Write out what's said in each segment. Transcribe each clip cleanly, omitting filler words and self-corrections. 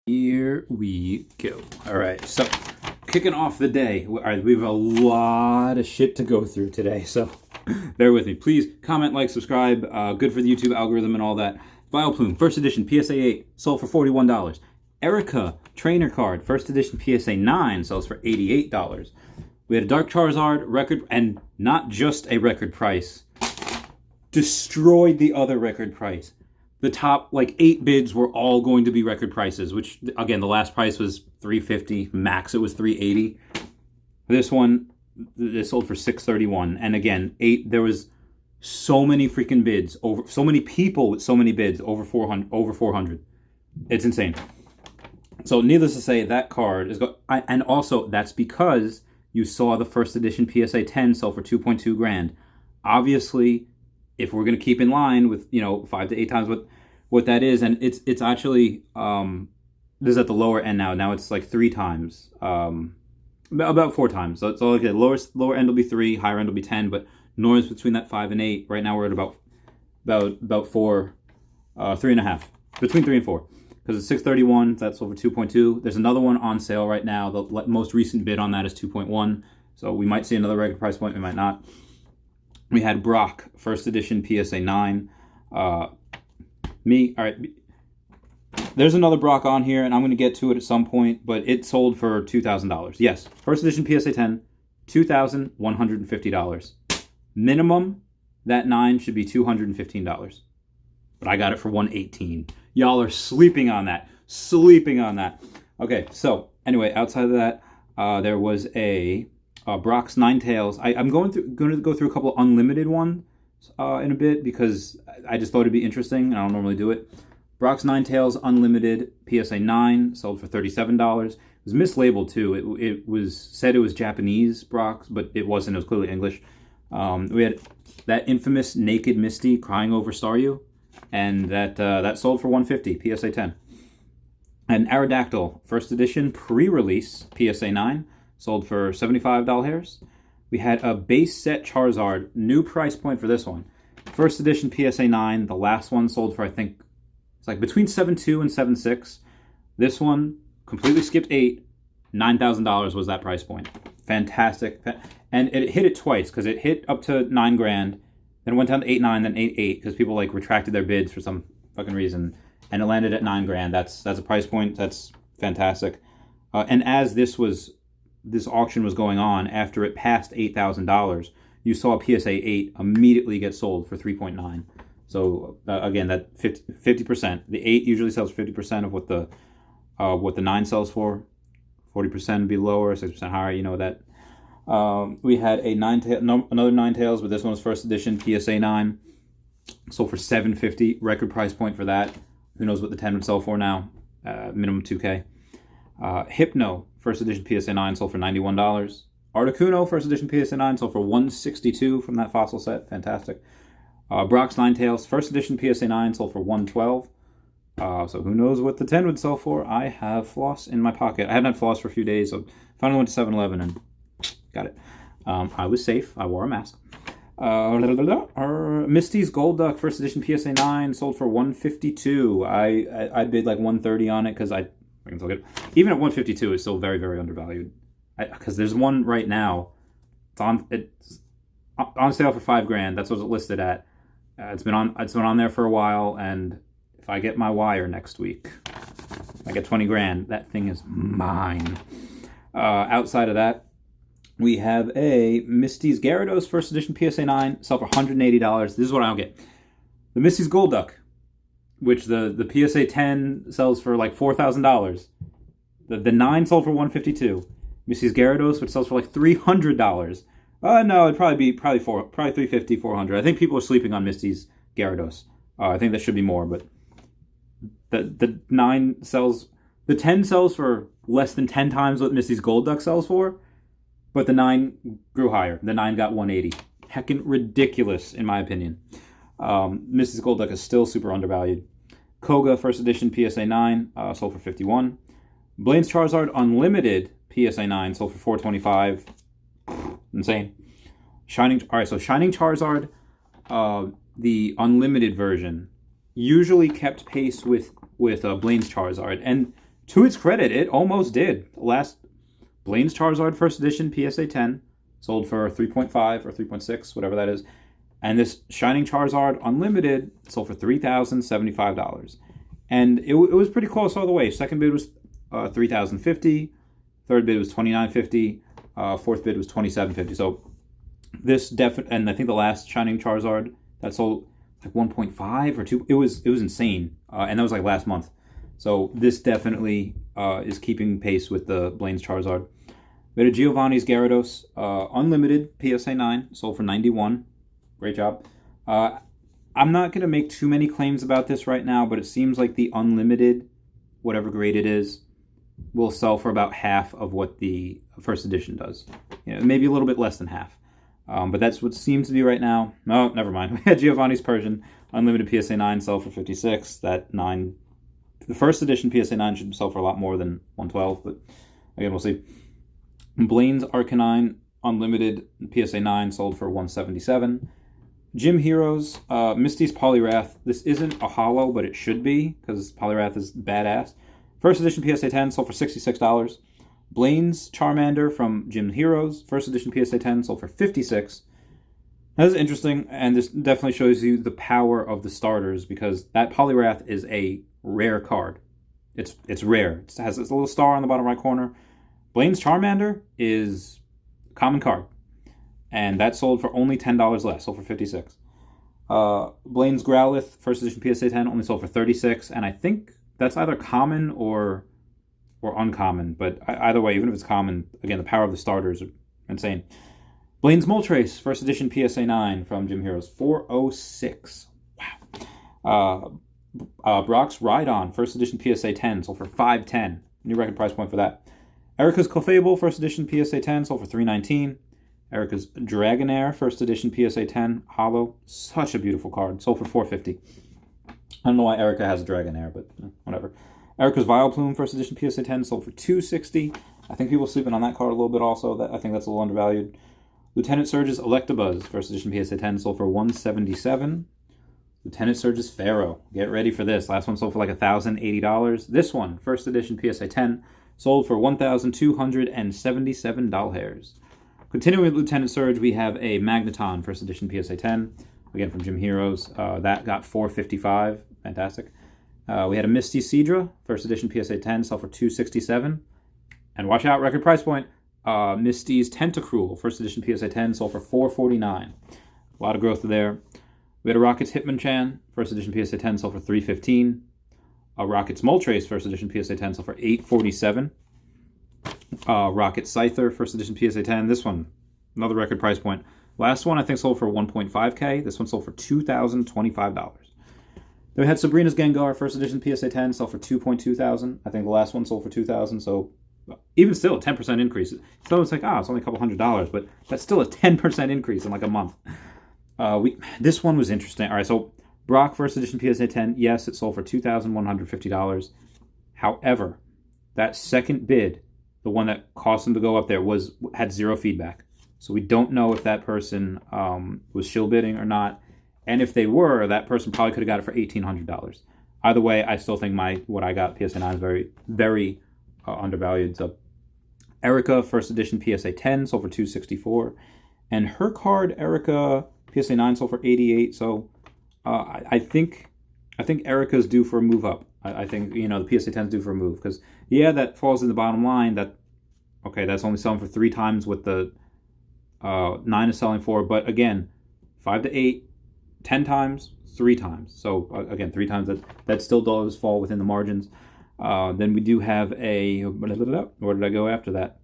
Here we go. All right, so kicking off the day. All right, we have a lot of shit to go through today, so bear with me. Please comment, like, subscribe. Good for the YouTube algorithm and all that. Vileplume, first edition, PSA 8, sold for $41. Erica, trainer card, first edition, PSA 9, sells for $88. We had a Dark Charizard record, and not just a record price. Destroyed the other record price. The top 8 bids were all going to be record prices, which again, the last price was $350, max it was $380. This one, this sold for $631, and again, there was so many freaking bids, over so many people with so many bids, over 400. It's insane. So needless to say, that card is and also that's because you saw the first edition PSA 10 sell for 2.2 grand. Obviously, if we're going to keep in line with 5 to 8 times what that is, and it's actually this is at the lower end now. Now it's like 3 times, about 4 times. So okay, lower end will be 3, higher end will be 10, but normally between that 5 and 8. Right now we're at about 4, 3.5, between 3 and 4, because it's 631. That's over 2.2. There's another one on sale right now. The most recent bid on that is 2.1. So we might see another record price point. We might not. We had Brock, first edition, PSA 9. All right. There's another Brock on here, and I'm going to get to it at some point, but it sold for $2,000. Yes, first edition PSA 10, $2,150. Minimum, that 9 should be $215. But I got it for $118. Y'all are sleeping on that. Okay, so anyway, outside of that, there was a Brock's Ninetales. I'm going to go through a couple of unlimited ones in a bit because I just thought it'd be interesting, and I don't normally do it. Brock's Ninetales Unlimited PSA 9 sold for $37. It was mislabeled too. It was said it was Japanese Brock's, but it wasn't. It was clearly English. We had that infamous Naked Misty Crying Over Staryu, and that sold for $150. PSA 10. And Aerodactyl first edition pre-release PSA 9 sold for $75 hairs. We had a base set Charizard, new price point for this one. First edition PSA 9, the last one sold for, I think, it's like between $7.2 and $7.6. This one completely skipped 8. $9,000 was that price point. Fantastic. And it hit it twice, because it hit up to 9 grand, then it went down to 8.9, then 8.8, because people retracted their bids for some fucking reason, and it landed at 9 grand. That's a price point. That's fantastic. And as this auction was going on, after it passed $8,000, you saw PSA 8 immediately get sold for 3.9. So again, that 50%. The 8 usually sells 50% of what the 9 sells for. 40% would be lower, 6% higher. You know that. We had another Ninetales, but this one was first edition PSA 9. Sold for $750. Record price point for that. Who knows what the 10 would sell for now? Minimum $2K. Hypno, first edition PSA 9, sold for $91. Articuno, first edition PSA 9, sold for $162 from that fossil set. Fantastic. Brock's Ninetales, first edition PSA 9, sold for $112. So who knows what the 10 would sell for? I have floss in my pocket. I haven't had floss for a few days, so finally went to 7-Eleven and got it. I was safe. I wore a mask. Misty's Golduck, first edition PSA 9, sold for $152. I bid like $130 on it because I can still get it. Even at $152, it's still very, very undervalued. Because there's one right now. It's on sale for $5 grand. That's what it's listed at. It's been on there for a while, and if I get my wire next week, I get 20 grand. That thing is mine. Outside of that, we have a Misty's Gyarados first edition PSA 9, sell for $180. This is what I don't get. The Misty's Golduck, which the PSA 10 sells for like $4,000. The 9 sold for $152. Misty's Gyarados, which sells for like $300. No, it'd probably be $350, $400. I think people are sleeping on Misty's Gyarados. I think that should be more, but the 9 sells, the 10 sells for less than 10 times what Misty's Golduck sells for, but the 9 grew higher. The 9 got $180. Heckin' ridiculous, in my opinion. Misty's Golduck is still super undervalued. Koga first edition PSA 9 sold for $51. Blaine's Charizard Unlimited PSA 9 sold for $425. Insane. Shining Charizard, the unlimited version, usually kept pace with Blaine's Charizard, and to its credit, it almost did. Last Blaine's Charizard First Edition PSA 10 sold for 3.5 or 3.6, whatever that is. And this Shining Charizard Unlimited sold for $3,075. And it was pretty close all the way. Second bid was $3,050. Third bid was $2,950. Fourth bid was $2,750. So this and I think the last Shining Charizard that sold like 1.5 or 2. It was insane. And that was like last month. So this definitely is keeping pace with the Blaine's Charizard. We had a Giovanni's Gyarados Unlimited PSA 9 sold for $91. Great job. I'm not going to make too many claims about this right now, but it seems like the Unlimited, whatever grade it is, will sell for about half of what the first edition does. Maybe a little bit less than half. But that's what seems to be right now. No, never mind. We had Giovanni's Persian Unlimited PSA 9 sell for $56. That 9, the first edition PSA 9 should sell for a lot more than $112, but again, we'll see. Blaine's Arcanine Unlimited PSA 9 sold for $177. Gym Heroes, Misty's Poliwrath. This isn't a holo, but it should be, because Poliwrath is badass. First edition PSA 10 sold for $66. Blaine's Charmander from Gym Heroes, first edition PSA 10 sold for $56. That is interesting, and this definitely shows you the power of the starters, because that Poliwrath is a rare card. It's rare. It has this little star on the bottom right corner. Blaine's Charmander is a common card, and that sold for only $10 less, sold for $56. Blaine's Growlithe, first edition PSA 10, only sold for $36, and I think that's either common or uncommon, but either way, even if it's common, again, the power of the starters are insane. Blaine's Moltres, first edition PSA 9 from Gym Heroes, $406. Wow. Brock's Rhydon, first edition PSA 10, sold for $510. New record price point for that. Erica's Clefable, first edition PSA 10, sold for $319. Erica's Dragonair, first edition PSA 10, holo. Such a beautiful card. Sold for $450. I don't know why Erica has a Dragonair, but whatever. Erica's Vileplume, first edition PSA 10, sold for $260. I think people are sleeping on that card a little bit also. I think that's a little undervalued. Lieutenant Surge's Electabuzz, first edition PSA 10, sold for $177. Lieutenant Surge's Pharaoh. Get ready for this. Last one sold for like $1,080. This one, first edition PSA 10, sold for $1,277. Continuing with Lieutenant Surge, we have a Magneton, first edition PSA 10, again from Gym Heroes. That got $455. Fantastic. We had a Misty Seadra, first edition PSA 10, sold for $267. And watch out, record price point. Misty's Tentacruel, first edition PSA 10, sold for $449. A lot of growth there. We had a Rocket's Hitmonchan, first edition PSA 10, sold for $315. A Rocket's Moltres, first edition PSA 10, sold for $847. Rocket Scyther, first edition PSA 10. This one, another record price point. Last one I think sold for $1.5K. This one sold for $2,025. Then we had Sabrina's Gengar, first edition PSA 10, sold for $2,200. I think the last one sold for $2,000. So even still, a 10% increase. So it's like, it's only a couple $100, but that's still a 10% increase in like a month. This one was interesting. All right, so Brock, first edition PSA 10, yes, it sold for $2,150. However, that second bid, the one that caused him to go up there, had zero feedback. So we don't know if that person was shill bidding or not. And if they were, that person probably could have got it for $1,800. Either way, I still think what I got PSA 9 is very, very undervalued. So Erica, first edition PSA 10, sold for $264. And her card, Erica, PSA 9, sold for $88. So I think Erica's due for a move up. I think, the PSA 10 is due for a move. Because, that falls in the bottom line. That's only selling for 3 times what the 9 is selling for. But again, 5 to 8, 10 times, 3 times. So again, 3 times, that still does fall within the margins. Then we do have where did I go after that?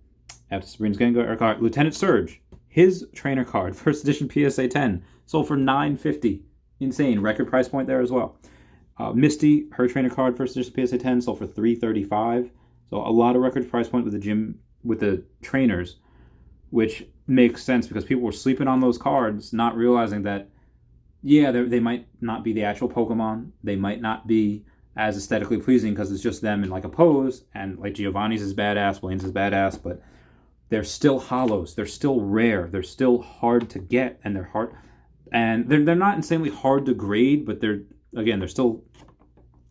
After Sabrina's Gengar, card, Lieutenant Surge. His trainer card, first edition PSA 10, sold for $950. Insane. Record price point there as well. Misty, her trainer card, first edition PSA 10, sold for $335. So a lot of record price point with the trainers, which makes sense because people were sleeping on those cards, not realizing that, they might not be the actual Pokemon. They might not be as aesthetically pleasing because it's just them in like a pose, and like Giovanni's is badass, Blaine's is badass, but they're still holos. They're still rare. They're still hard to get, and they're hard, and they're not insanely hard to grade, but they're still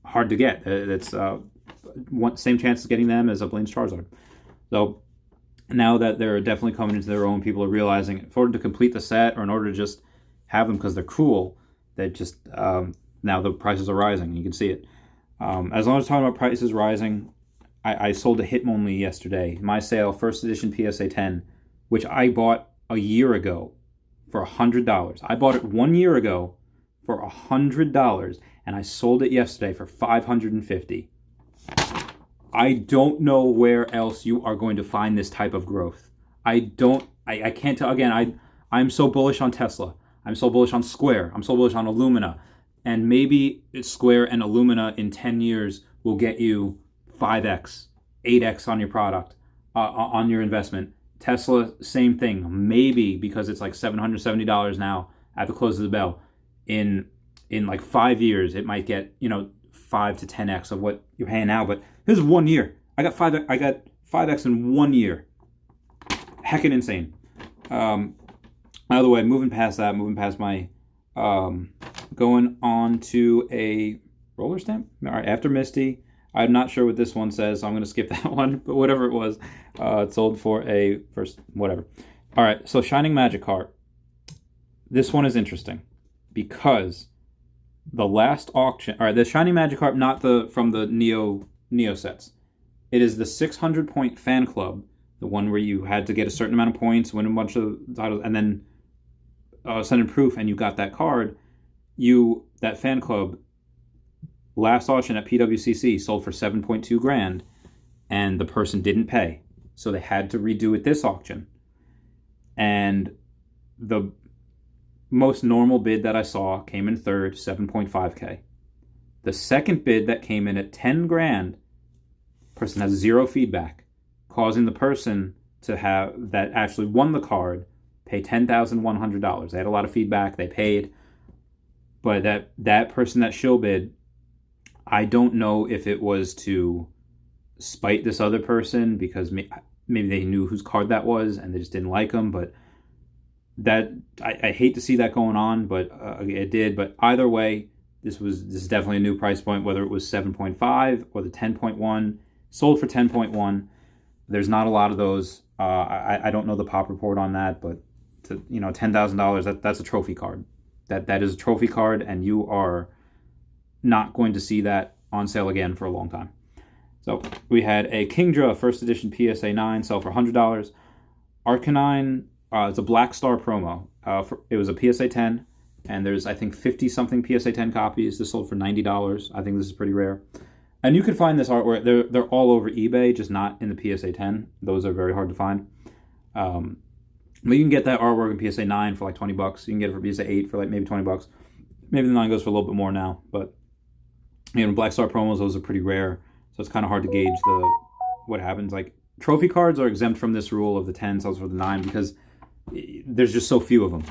hard to get. It's same chance of getting them as a Blaine's Charizard. So now that they're definitely coming into their own, people are realizing in order to complete the set or in order to just have them because they're cool, that just now the prices are rising. You can see it. As long as talking about prices rising, I sold a Hitmonlee yesterday. My sale, first edition PSA 10, which I bought a year ago for $100. I bought it 1 year ago for $100, and I sold it yesterday for $550. I don't know where else you are going to find this type of growth. I can't tell. Again, I'm so bullish on Tesla. I'm so bullish on Square. I'm so bullish on Illumina. And maybe Square and Illumina in 10 years will get you 5x, 8x on your product, on your investment. Tesla, same thing. Maybe because it's like $770 now at the close of the bell. In like 5 years, it might get 5 to 10x of what you're paying now. But this is 1 year. I got 5x in 1 year. Heckin' insane. By the way, moving past my going on to a roller stamp. All right, after Misty. I'm not sure what this one says, so I'm going to skip that one. But whatever it was, it sold for whatever. All right, so Shining Magikarp. This one is interesting because the last auction. All right, the Shining Magikarp, not from the Neo sets. It is the 600-point fan club, the one where you had to get a certain amount of points, win a bunch of titles, and then send in proof, and you got that card. That fan club. Last auction at PWCC sold for $7.2 grand, and the person didn't pay, so they had to redo it this auction. And the most normal bid that I saw came in third, $7.5K. The second bid that came in at 10 grand, person has zero feedback, causing the person to have that actually won the card pay $10,100. They had a lot of feedback, they paid, but that person that shill bid, I don't know if it was to spite this other person because maybe they knew whose card that was and they just didn't like them. But that I hate to see that going on, but it did. But either way, this is definitely a new price point. Whether it was 7.5 or the 10.1, sold for 10.1. There's not a lot of those. I don't know the pop report on that, but $10,000. That's a trophy card. That is a trophy card, and you are not going to see that on sale again for a long time. So we had a Kingdra first edition PSA 9 sell for $100. Arcanine, it's a Black Star promo. It was a PSA 10, and there's I think 50 something PSA 10 copies. This sold for $90. I think this is pretty rare. And you can find this artwork. They're all over eBay, just not in the PSA 10. Those are very hard to find. But you can get that artwork in PSA 9 for like $20. You can get it for PSA 8 for like maybe $20. Maybe the 9 goes for a little bit more now, but Black Star promos, those are pretty rare, so it's kind of hard to gauge what happens. Like trophy cards are exempt from this rule of the 10 sells for the 9 because there's just so few of them.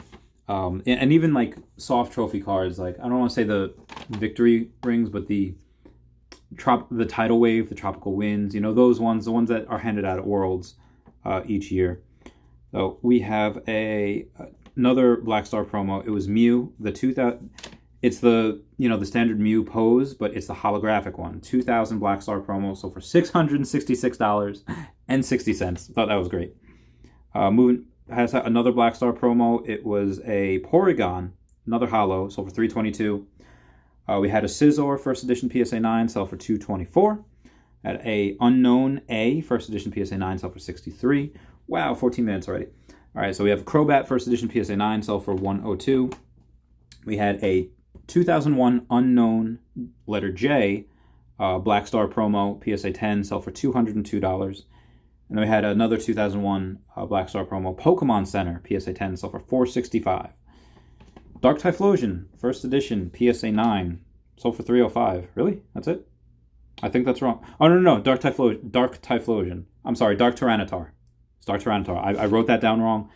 And even like soft trophy cards, like I don't want to say the victory rings, but the tidal wave, the tropical winds, those ones, the ones that are handed out at Worlds each year. So we have another Black Star promo. It was Mew, the 2000. It's the the standard Mew pose, but it's the holographic one. 2000 Black Star promo, so for $666.60. Thought that was great. Moving has another Black Star promo. It was a Porygon, another holo, sold for $322. We had a Scizor first edition PSA 9 sell for $224. Had a Unknown A first edition PSA 9 sell for $63. Wow, 14 minutes already. All right, so we have a Crobat first edition PSA 9 sell for $102. We had a 2001 Unknown letter J Black Star promo PSA 10 sell for $202. And then we had another 2001 Black Star promo Pokemon Center PSA 10 sell for $465. Dark Typhlosion first edition PSA 9 sold for $305. Really? That's it? I think that's wrong. Oh no, Dark Typhlosion. I'm sorry, Dark Tyranitar. It's Dark Tyranitar. I wrote that down wrong.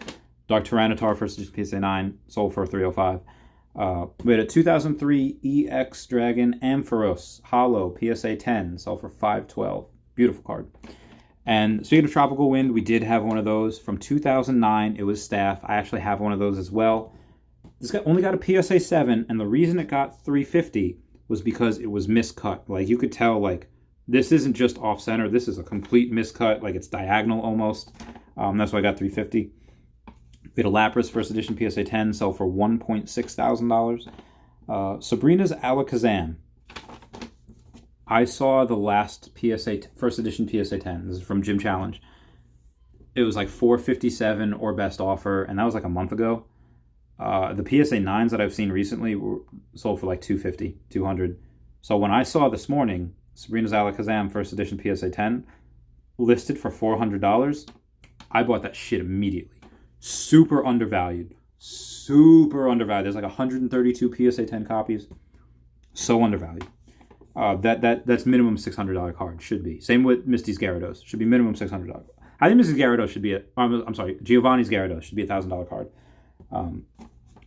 Dark Tyranitar first edition PSA 9 sold for $305. We had a 2003 EX Dragon Ampharos Holo PSA 10 sold for $512. Beautiful card. And speaking of Tropical Wind, we did have one of those from 2009. It was staff. I actually have one of those as well. This guy only got a PSA 7, and the reason it got $350 was because it was miscut. Like you could tell, like This isn't just off center. This is a complete miscut, like it's diagonal almost. That's why I got $350. We had a Lapras first edition PSA 10 sell for $1.6 thousand. Sabrina's Alakazam. I saw the last first edition PSA 10. This is from Gym Challenge. It was like $457 or best offer, and that was like a month ago. The PSA 9s that I've seen recently were sold for like $250, $200. So when I saw this morning Sabrina's Alakazam first edition PSA 10 listed for $400, I bought that shit immediately. Super undervalued. Super undervalued. There's like 132 PSA 10 copies. So undervalued. That's minimum $600 card. Should be. Same with Misty's Gyarados. Should be minimum $600. I think Mrs. Gyarados should be Giovanni's Gyarados should be a $1,000 card.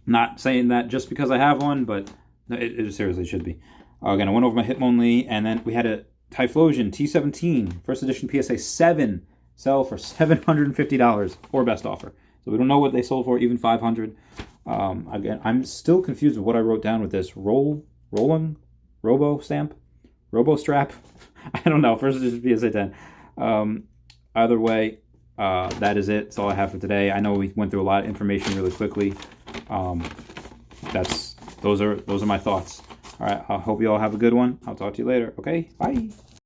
Not saying that just because I have one, but it seriously should be. Again, I went over my Hitmonlee, and then we had a Typhlosion T17 first edition PSA 7 sell for $750 or best offer. So we don't know what they sold for, even $500. Again, I'm still confused with what I wrote down with this rolling robo stamp, robo strap. I don't know. First edition PSA 10. Either way, that is it. That's all I have for today. I know we went through a lot of information really quickly. Those are my thoughts. All right. I hope you all have a good one. I'll talk to you later. Okay. Bye.